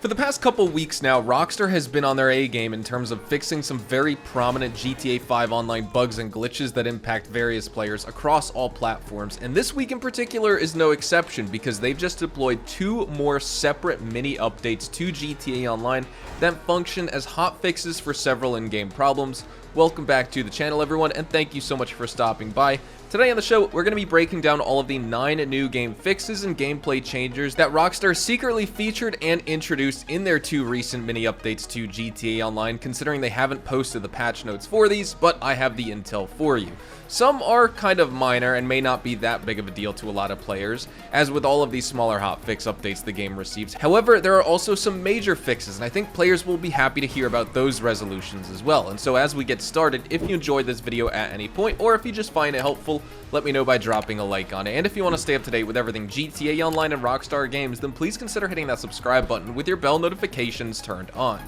For the past couple weeks now, Rockstar has been on their A game in terms of fixing some very prominent GTA 5 online bugs and glitches that impact various players across all platforms, and this week in particular is no exception because they've just deployed 2 more separate mini updates to GTA Online that function as hotfixes for several in-game problems. Welcome back to the channel, everyone, and thank you so much for stopping by. Today on the show, we're going to be breaking down all of the 9 new game fixes and gameplay changers that Rockstar secretly featured and introduced in their 2 recent mini updates to GTA Online, considering they haven't posted the patch notes for these, but I have the intel for you. Some are kind of minor and may not be that big of a deal to a lot of players, as with all of these smaller hotfix updates the game receives. However, there are also some major fixes, and I think players will be happy to hear about those resolutions as well. And so as we get started, if you enjoyed this video at any point, or if you just find it helpful, let me know by dropping a like on it. And if you want to stay up to date with everything GTA Online and Rockstar games, then please consider hitting that subscribe button with your bell notifications turned on.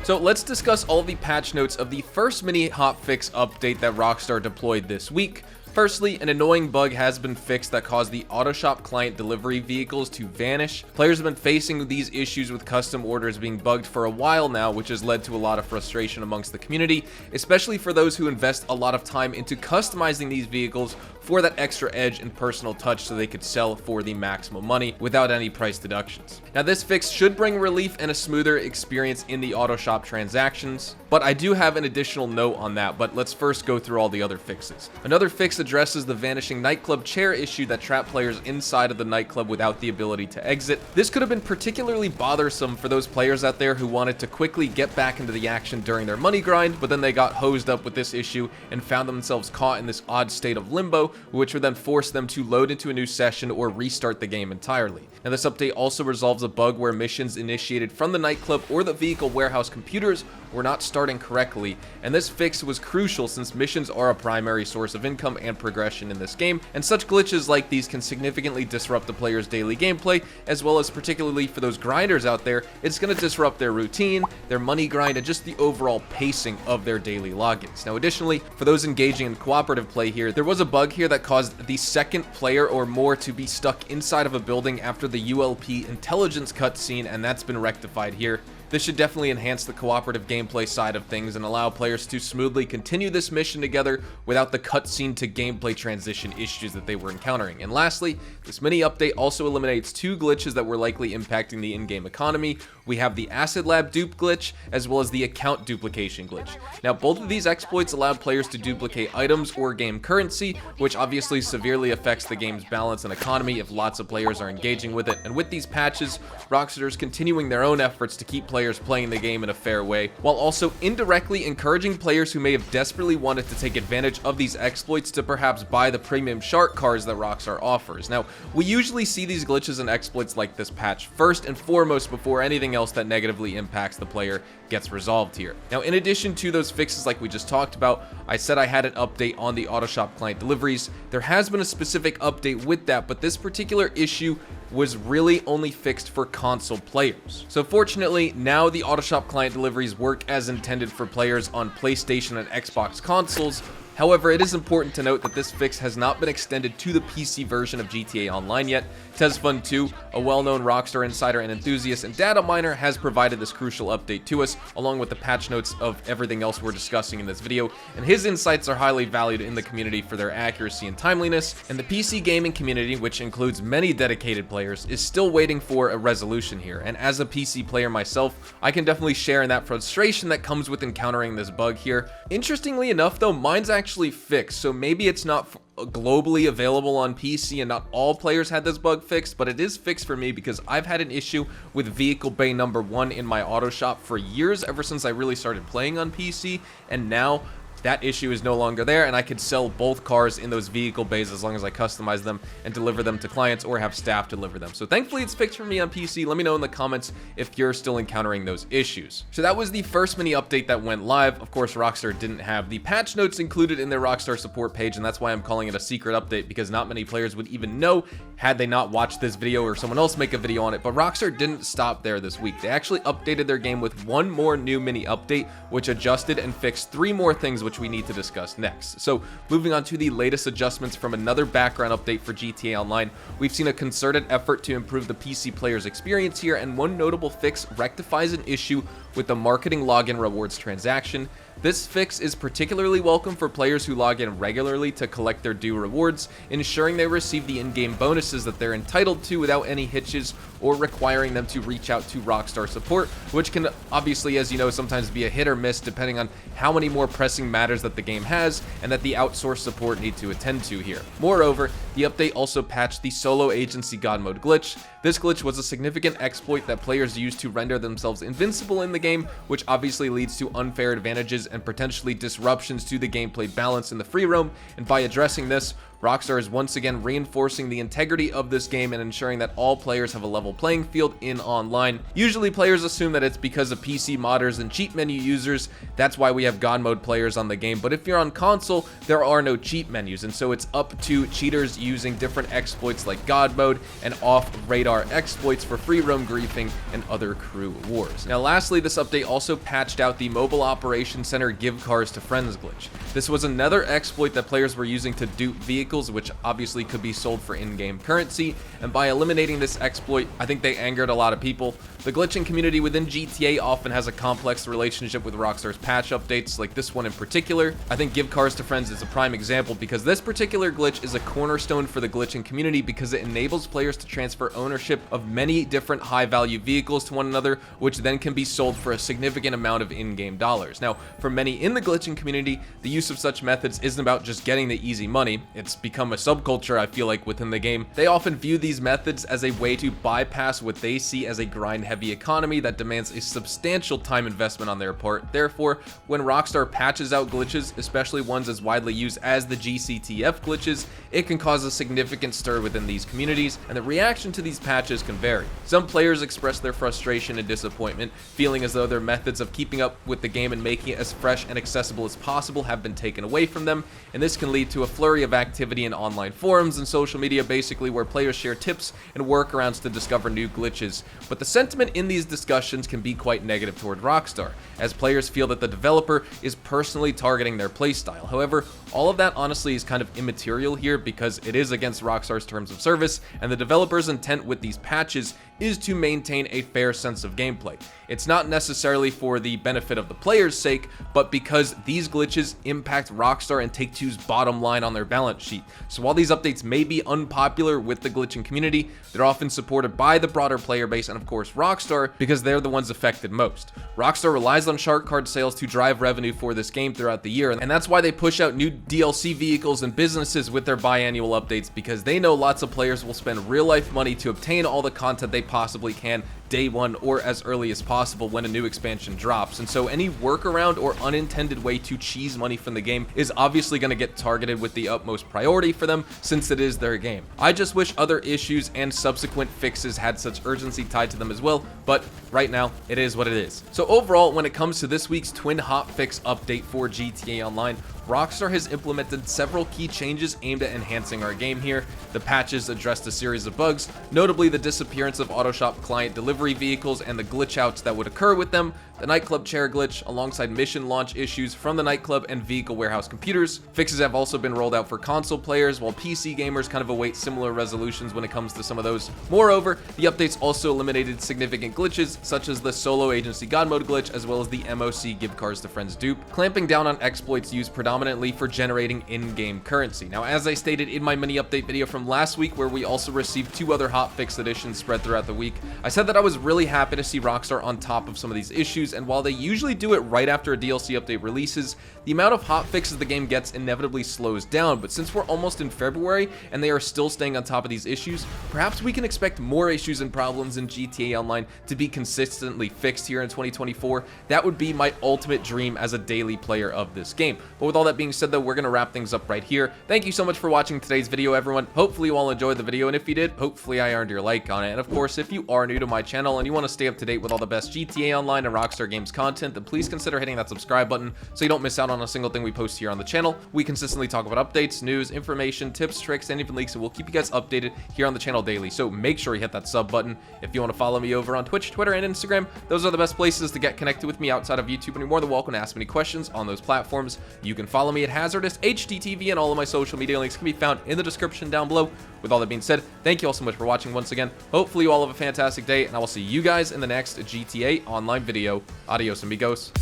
So let's discuss all the patch notes of the first mini hotfix update that Rockstar deployed this week. Firstly, an annoying bug has been fixed that caused the AutoShop client delivery vehicles to vanish. Players have been facing these issues with custom orders being bugged for a while now, which has led to a lot of frustration amongst the community, especially for those who invest a lot of time into customizing these vehicles for that extra edge and personal touch so they could sell for the maximum money without any price deductions. Now, this fix should bring relief and a smoother experience in the AutoShop transactions, but I do have an additional note on that, but let's first go through all the other fixes. Another fix addresses the vanishing nightclub chair issue that trapped players inside of the nightclub without the ability to exit. This could have been particularly bothersome for those players out there who wanted to quickly get back into the action during their money grind, but then they got hosed up with this issue and found themselves caught in this odd state of limbo, which would then force them to load into a new session or restart the game entirely. Now, this update also resolves a bug where missions initiated from the nightclub or the vehicle warehouse computers were not starting correctly, and this fix was crucial since missions are a primary source of income and progression in this game, and such glitches like these can significantly disrupt the player's daily gameplay, as well as particularly for those grinders out there, it's going to disrupt their routine, their money grind, and just the overall pacing of their daily logins. Now, additionally, for those engaging in cooperative play here, there was a bug here that caused the second player or more to be stuck inside of a building after the ULP intelligence cutscene, and that's been rectified here. This should definitely enhance the cooperative gameplay side of things and allow players to smoothly continue this mission together without the cutscene to gameplay transition issues that they were encountering. And lastly, this mini update also eliminates 2 glitches that were likely impacting the in-game economy. We have the Acid Lab dupe glitch as well as the account duplication glitch. Now, both of these exploits allowed players to duplicate items or game currency, which obviously severely affects the game's balance and economy if lots of players are engaging with it. And with these patches, Rockstar is continuing their own efforts to keep players playing the game in a fair way, while also indirectly encouraging players who may have desperately wanted to take advantage of these exploits to perhaps buy the premium shark cards that Rockstar offers. Now, we usually see these glitches and exploits like this patch first and foremost before anything else that negatively impacts the player gets resolved here. Now, in addition to those fixes like we just talked about, I said I had an update on the AutoShop client deliveries. There has been a specific update with that, but this particular issue was really only fixed for console players. So fortunately, now the AutoShop client deliveries work as intended for players on PlayStation and Xbox consoles. However, it is important to note that this fix has not been extended to the PC version of GTA Online yet. TezFun2, a well-known Rockstar insider and enthusiast and data miner, has provided this crucial update to us, along with the patch notes of everything else we're discussing in this video, and his insights are highly valued in the community for their accuracy and timeliness, and the PC gaming community, which includes many dedicated players, is still waiting for a resolution here, and as a PC player myself, I can definitely share in that frustration that comes with encountering this bug here. Interestingly enough though, mine's actually fixed, so maybe it's not globally available on PC and not all players had this bug fixed, but it is fixed for me because I've had an issue with vehicle bay number 1 in my AutoShop for years, ever since I really started playing on PC, and now that issue is no longer there, and I could sell both cars in those vehicle bays as long as I customize them and deliver them to clients or have staff deliver them. So thankfully it's fixed for me on PC. Let me know in the comments if you're still encountering those issues. So that was the first mini update that went live. Of course, Rockstar didn't have the patch notes included in their Rockstar support page, and that's why I'm calling it a secret update, because not many players would even know had they not watched this video or someone else make a video on it. But Rockstar didn't stop there this week. They actually updated their game with one more new mini update, which adjusted and fixed 3 more things which which we need to discuss next. So moving on to the latest adjustments from another background update for GTA Online, we've seen a concerted effort to improve the PC player's experience here, and one notable fix rectifies an issue with the marketing login rewards transaction. This fix is particularly welcome for players who log in regularly to collect their due rewards, ensuring they receive the in-game bonuses that they're entitled to without any hitches or requiring them to reach out to Rockstar support, which can obviously, as you know, sometimes be a hit or miss depending on how many more pressing matters that the game has and that the outsourced support need to attend to here. Moreover, the update also patched the solo agency god mode glitch. This glitch was a significant exploit that players used to render themselves invincible in the game, which obviously leads to unfair advantages and potentially disruptions to the gameplay balance in the free roam, and by addressing this, Rockstar is once again reinforcing the integrity of this game and ensuring that all players have a level playing field in online. Usually players assume that it's because of PC modders and cheat menu users, that's why we have God mode players on the game, but if you're on console, there are no cheat menus, and so it's up to cheaters using different exploits like God mode and off-radar exploits for free roam griefing and other crew wars. Now lastly, this update also patched out the Mobile Operations Center give cars to friends glitch. This was another exploit that players were using to dupe vehicles, which obviously could be sold for in-game currency, and by eliminating this exploit, I think they angered a lot of people. The glitching community within GTA often has a complex relationship with Rockstar's patch updates, like this one in particular. I think Give Cars to Friends is a prime example because this particular glitch is a cornerstone for the glitching community because it enables players to transfer ownership of many different high-value vehicles to one another, which then can be sold for a significant amount of in-game dollars. Now, for many in the glitching community, the use of such methods isn't about just getting the easy money. It's become a subculture, I feel like, within the game. They often view these methods as a way to bypass what they see as a grind-heavy economy that demands a substantial time investment on their part. Therefore, when Rockstar patches out glitches, especially ones as widely used as the GCTF glitches, it can cause a significant stir within these communities, and the reaction to these patches can vary. Some players express their frustration and disappointment, feeling as though their methods of keeping up with the game and making it as fresh and accessible as possible have been taken away from them, and this can lead to a flurry of activity in online forums and social media, basically where players share tips and workarounds to discover new glitches. But the sentiment in these discussions can be quite negative toward Rockstar, as players feel that the developer is personally targeting their playstyle. However, all of that honestly is kind of immaterial here because it is against Rockstar's terms of service, and the developer's intent with these patches is to maintain a fair sense of gameplay. It's not necessarily for the benefit of the player's sake, but because these glitches impact Rockstar and Take-Two's bottom line on their balance sheet. So while these updates may be unpopular with the glitching community, they're often supported by the broader player base and of course Rockstar because they're the ones affected most. Rockstar relies on shark card sales to drive revenue for this game throughout the year, and that's why they push out new DLC vehicles and businesses with their biannual updates, because they know lots of players will spend real life money to obtain all the content they possibly can day one or as early as possible when a new expansion drops, and so any workaround or unintended way to cheese money from the game is obviously going to get targeted with the utmost priority for them since it is their game. I just wish other issues and subsequent fixes had such urgency tied to them as well, but right now it is what it is. So overall, when it comes to this week's twin hotfix update for GTA Online, Rockstar has implemented several key changes aimed at enhancing our game here. The patches addressed a series of bugs, notably the disappearance of Autoshop client delivery vehicles and the glitch outs that would occur with them, the nightclub chair glitch, alongside mission launch issues from the nightclub and vehicle warehouse computers. Fixes have also been rolled out for console players, while PC gamers kind of await similar resolutions when it comes to some of those. Moreover, the updates also eliminated significant glitches, such as the solo agency god mode glitch, as well as the MOC give cars to friends dupe, clamping down on exploits used predominantly for generating in-game currency. Now, as I stated in my mini update video from last week, where we also received 2 other hotfix editions spread throughout the week, I said that I was really happy to see Rockstar on top of some of these issues, and while they usually do it right after a DLC update releases, the amount of hotfixes the game gets inevitably slows down. But since we're almost in February and they are still staying on top of these issues, perhaps we can expect more issues and problems in GTA Online to be consistently fixed here in 2024. That would be my ultimate dream as a daily player of this game. But with all that being said though, we're going to wrap things up right here. Thank you so much for watching today's video, everyone. Hopefully you all enjoyed the video, and if you did, hopefully I earned your like on it. And of course, if you are new to my channel, channel and you want to stay up to date with all the best GTA Online and Rockstar Games content, then please consider hitting that subscribe button so you don't miss out on a single thing we post here on the channel. We consistently talk about updates, news, information, tips, tricks, and even leaks, and we'll keep you guys updated here on the channel daily. So make sure you hit that sub button. If you want to follow me over on Twitch, Twitter, and Instagram, those are the best places to get connected with me outside of YouTube, and you're more than welcome to ask me any questions on those platforms. You can follow me at HazardousHDTV, and all of my social media links can be found in the description down below. With all that being said, thank you all so much for watching once again. Hopefully you all have a fantastic day, and I will see you guys in the next GTA Online video. Adios, amigos.